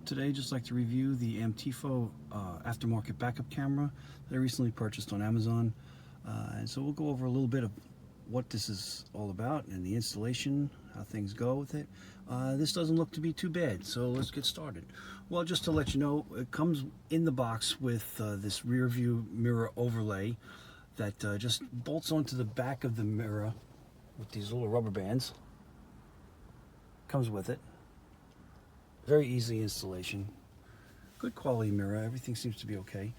Today, just like to review the AMTIFO aftermarket backup camera that I recently purchased on Amazon. And so we'll go over a little bit of what this is all about and the installation, how things go with it. This doesn't look to be too bad, so let's get started. Well, just to let you know, it comes in the box with this rear view mirror overlay that just bolts onto the back of the mirror with these little rubber bands. Comes with it. Very easy installation. Good quality mirror. Everything seems to be okay.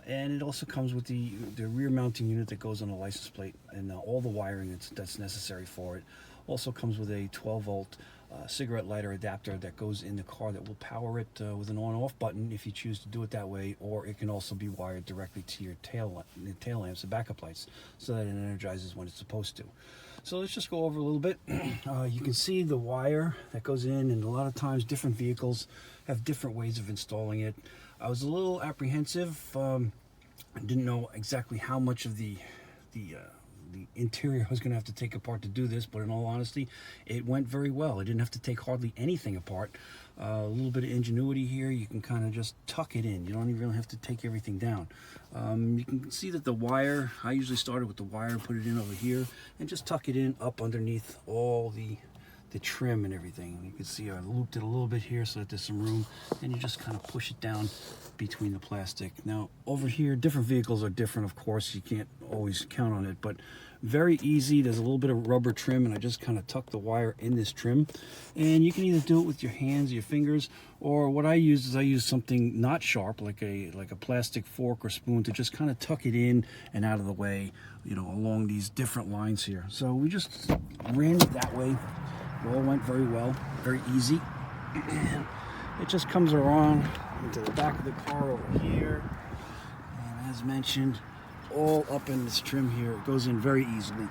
And it also comes with the rear mounting unit that goes on a license plate and all the wiring that's necessary for it. Also comes with a 12-volt cigarette lighter adapter that goes in the car that will power it with an on-off button if you choose to do it that way, or it can also be wired directly to your tail lamps, the backup lights, so that it energizes when it's supposed to. So let's just go over a little bit. You can see the wire that goes in, and a lot of times different vehicles have different ways of installing it. I was a little apprehensive. I didn't know exactly how much of the interior I was going to have to take apart to do this, but in all honesty, it went very well. I didn't have to take hardly anything apart. A little bit of ingenuity here. You can kind of just tuck it in. You don't even really have to take everything down. You can see that the wire, I usually started with the wire, put it in over here, and just tuck it in up underneath all the trim and everything. You can see I looped it a little bit here so that there's some room, and you just kind of push it down between the plastic. Now over here, different vehicles are different, of course, you can't always count on it, but very easy. There's a little bit of rubber trim, and I just kind of tuck the wire in this trim, and you can either do it with your hands or your fingers, or what I use is something not sharp, like a plastic fork or spoon, to just kind of tuck it in and out of the way, you know, along these different lines here. So we just ran it that way. It all went very well, very easy. And it just comes around into the back of the car over here, and as mentioned, all up in this trim here. It goes in very easily,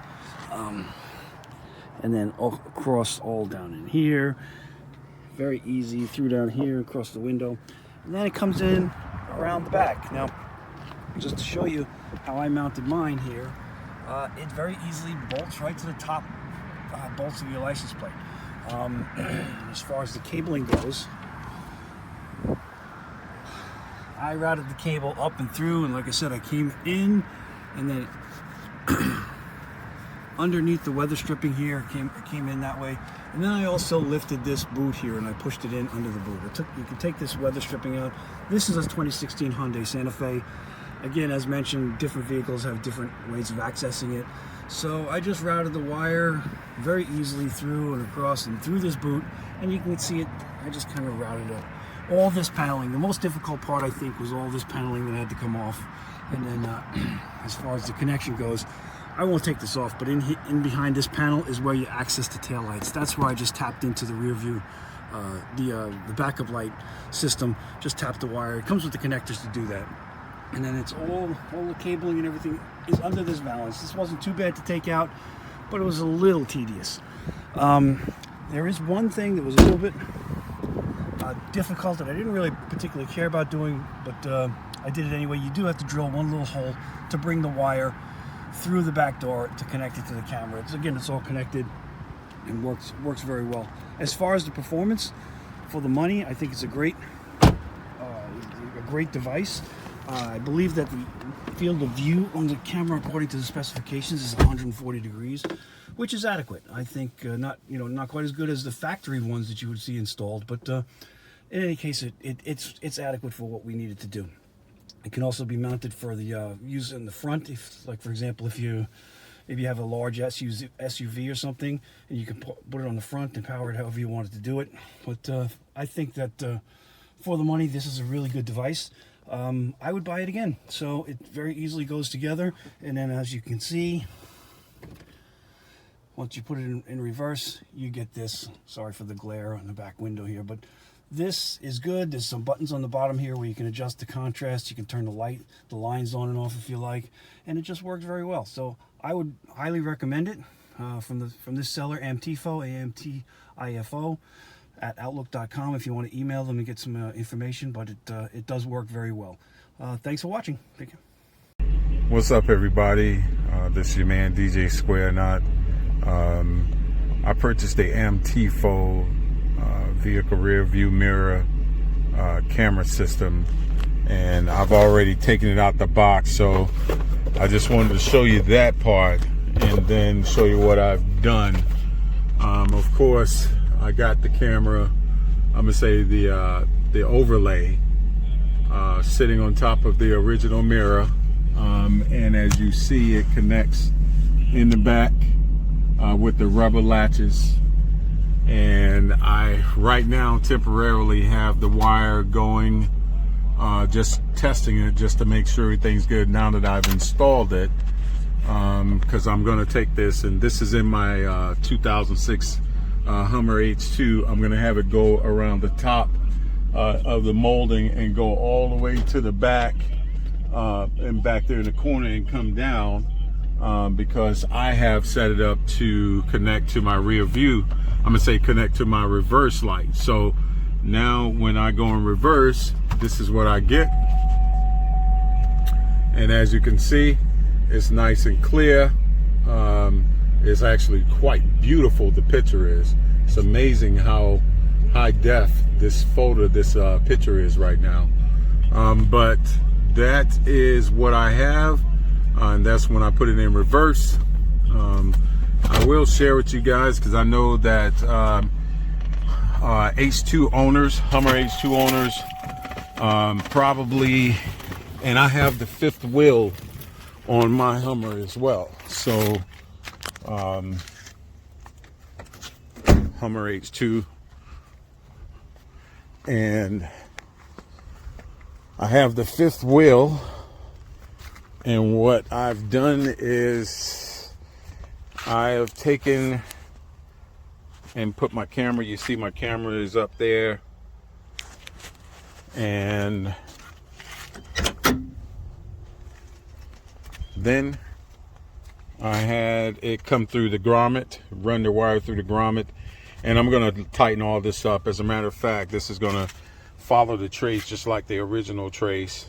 and then across all down in here, very easy, through down here across the window, and then it comes in around the back. Now, just to show you how I mounted mine here, it very easily bolts right to the top bolts of your license plate. As far as the cabling goes, I routed the cable up and through, and like I said, I came in and then underneath the weather stripping here, came in that way, and then I also lifted this boot here and I pushed it in under the boot. You can take this weather stripping out. This is a 2016 Hyundai Santa Fe. Again, as mentioned, different vehicles have different ways of accessing it. So I just routed the wire very easily through and across and through this boot, and you can see it. I just kind of routed it. All this paneling, the most difficult part, I think, was all this paneling that had to come off. And then as far as the connection goes, I won't take this off, but in behind this panel is where you access the taillights. That's where I just tapped into the rear view, the backup light system. Just tapped the wire. It comes with the connectors to do that. And then it's all the cabling and everything is under this valance. This wasn't too bad to take out, but it was a little tedious. There is one thing that was a little bit difficult that I didn't really particularly care about doing, but I did it anyway. You do have to drill one little hole to bring the wire through the back door to connect it to the camera. It's all connected and works very well. As far as the performance, for the money, I think it's a great device. I believe that the field of view on the camera, according to the specifications, is 140 degrees, which is adequate. I think not quite as good as the factory ones that you would see installed, but in any case, it's adequate for what we needed to do. It can also be mounted for the use in the front, like for example, if you have a large SUV or something, and you can put it on the front and power it however you wanted to do it. But I think that for the money, this is a really good device. I would buy it again. So it very easily goes together, and then as you can see, once you put it in reverse, you get this. Sorry for the glare on the back window here, but this is good. There's some buttons on the bottom here where you can adjust the contrast. You can turn the lines on and off if you like, and it just works very well. So I would highly recommend it from this seller, AMTIFO, AMTIFO, at outlook.com if you want to email them and get some information, but it does work very well. Thanks for watching. Thank you. What's up, everybody? This is your man DJ Square Knot. I purchased the AMTIFO vehicle rear view mirror camera system, and I've already taken it out the box, so I just wanted to show you that part and then show you what I've done. Of course, I got the camera, I'm gonna say the overlay sitting on top of the original mirror, and as you see, it connects in the back with the rubber latches. And I right now temporarily have the wire going, just testing it just to make sure everything's good now that I've installed it, because I'm going to take this, and this is in my 2006 Hummer H2. I'm going to have it go around the top of the molding and go all the way to the back, and back there in the corner, and come down, because I have set it up to connect to my rear view. I'm gonna say connect to my reverse light. So now when I go in reverse, this is what I get. And as you can see, it's nice and clear. It's actually quite beautiful, the picture is. It's amazing how high def this picture is right now. But that is what I have, and that's when I put it in reverse. I will share with you guys, because I know that H2 owners, Hummer H2 owners, probably, and I have the fifth wheel on my Hummer as well. So Hummer H2, and I have the fifth wheel, and what I've done is I have taken and put my camera, you see my camera is up there, and then I had it come through the grommet, run the wire through the grommet, and I'm going to tighten all this up. As a matter of fact, this is going to follow the trace just like the original trace,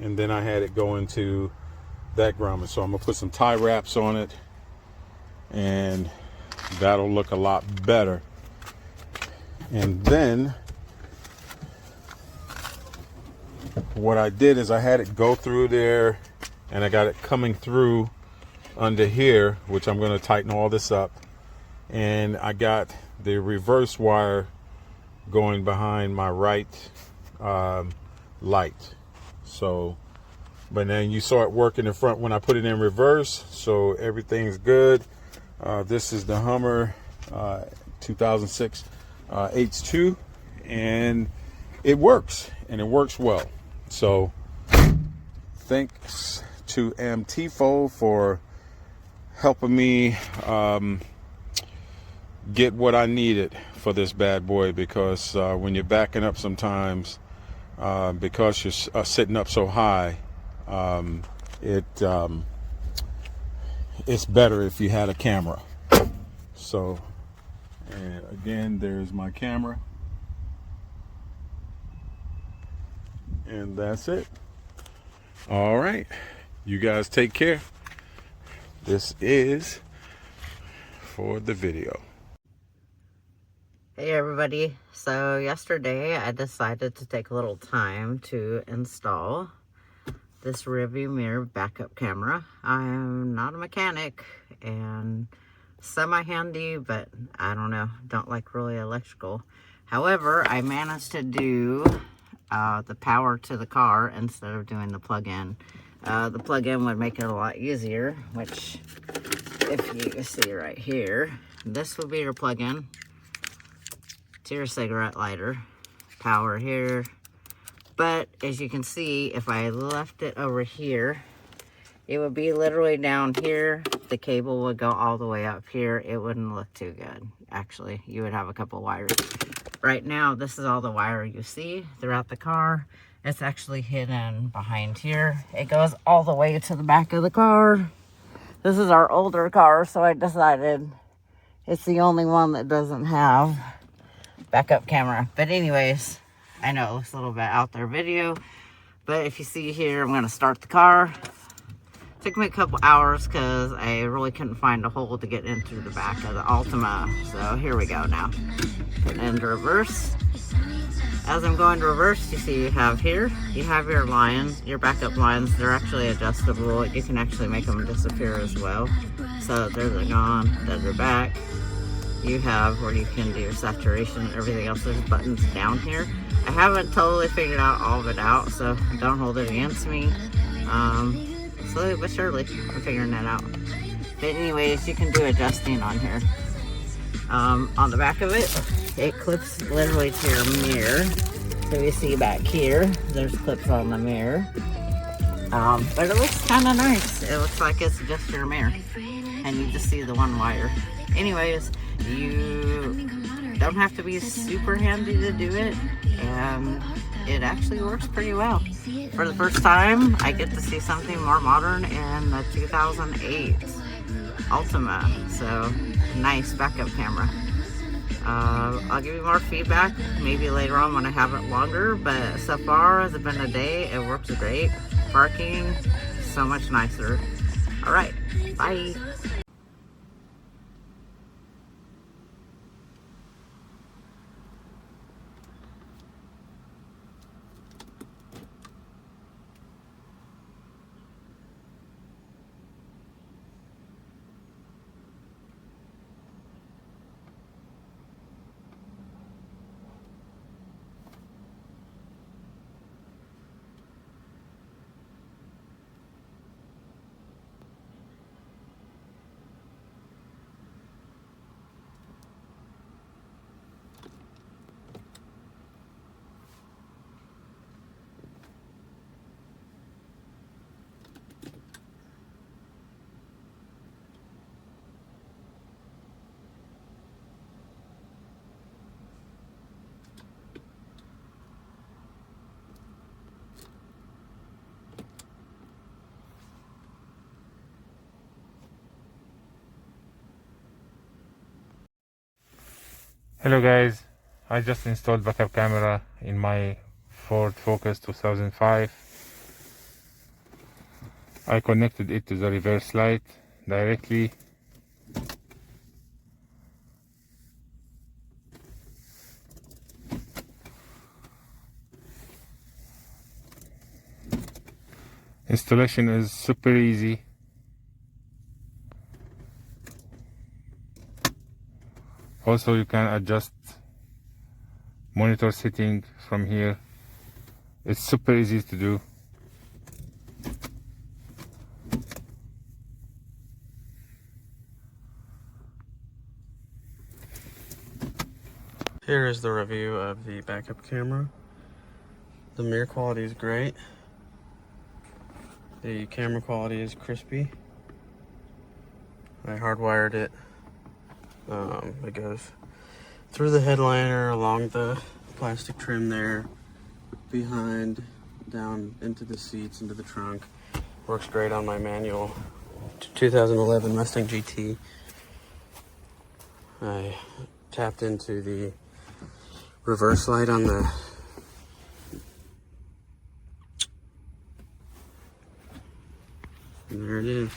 and then I had it go into that grommet. So I'm gonna put some tie wraps on it, and that'll look a lot better. And then what I did is I had it go through there, and I got it coming through under here, which I'm going to tighten all this up, and I got the reverse wire going behind my right light. So but then you saw it work in the front when I put it in reverse, so everything's good. This is the Hummer 2006 H2, and it works, and it works well. So thanks to MTFO for helping me get what I needed for this bad boy, because when you're backing up sometimes, because you're sitting up so high, it's better if you had a camera. So, and again, there's my camera, and that's it. All right, you guys take care. This is for the video. Hey everybody, so yesterday I decided to take a little time to install this rearview mirror backup camera. I'm not a mechanic and semi-handy, but I don't know, don't like really electrical. However, I managed to do the power to the car instead of doing the plug-in. The plug-in would make it a lot easier, which if you see right here, this would be your plug-in to your cigarette lighter. Power here. But as you can see, if I left it over here, it would be literally down here. The cable would go all the way up here. It wouldn't look too good. Actually, you would have a couple wires. Right now, this is all the wire you see throughout the car. It's actually hidden behind here. It goes all the way to the back of the car. This is our older car, so I decided it's the only one that doesn't have backup camera. But anyways, I know it looks a little bit out there video, but if you see here, I'm gonna start the car. Took me a couple hours because I really couldn't find a hole to get into the back of the Altima. So here we go now. Put it into reverse. as I'm going to reverse, you see you have here, you have your lines, your backup lines. They're actually adjustable. You can actually make them disappear as well. So there they're gone, there they're back. You have where you can do your saturation and everything else. There's buttons down here. I haven't totally figured out all of it out, so don't hold it against me. Slowly but surely, I'm figuring that out. But anyways, you can do adjusting on here. On the back of it, it clips literally to your mirror. So you see back here, there's clips on the mirror. But it looks kind of nice. It looks like it's just your mirror. And you just see the one wire. Anyways, you don't have to be super handy to do it. And it actually works pretty well. For the first time, I get to see something more modern in the 2008 Ultima. So, nice backup camera. I'll give you more feedback maybe later on when I have it longer, but so far it's been a day. It works great. Parking, so much nicer. All right, bye. Hello guys, I just installed backup camera in my Ford Focus 2005. I connected it to the reverse light directly. Installation is super easy. Also, you can adjust monitor setting from here. It's super easy to do. Here is the review of the backup camera. The mirror quality is great. The camera quality is crispy. I hardwired it. It goes through the headliner, along the plastic trim there, behind, down into the seats, into the trunk. Works great on my manual 2011 Mustang GT. I tapped into the reverse light on the and there it is.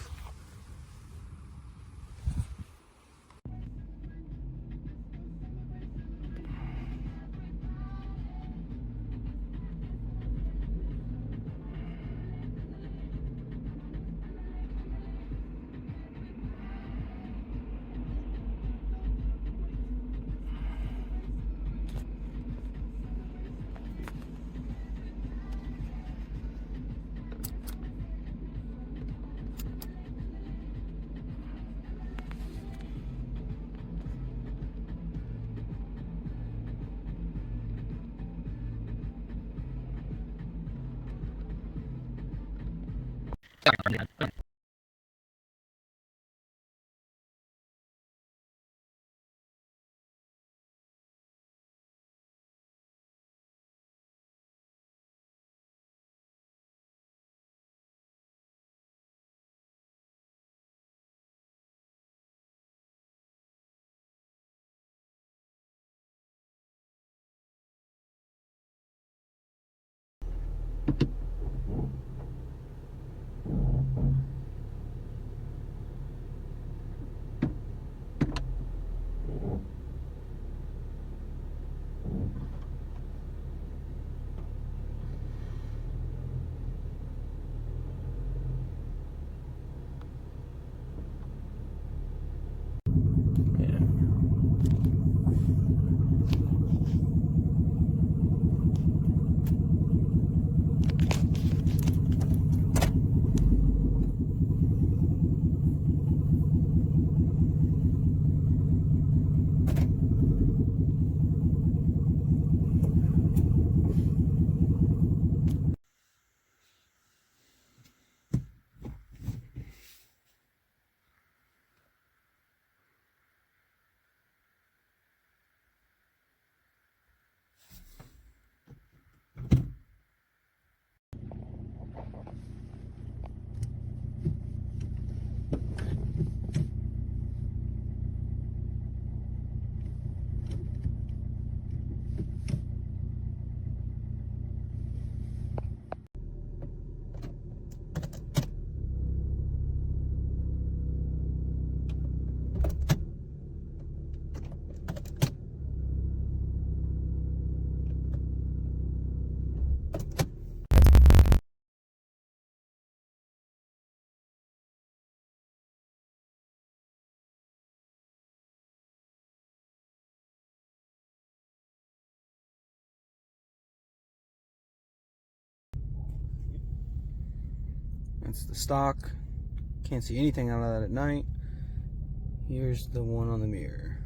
That's the stock. Can't see anything out of that at night. Here's the one on the mirror.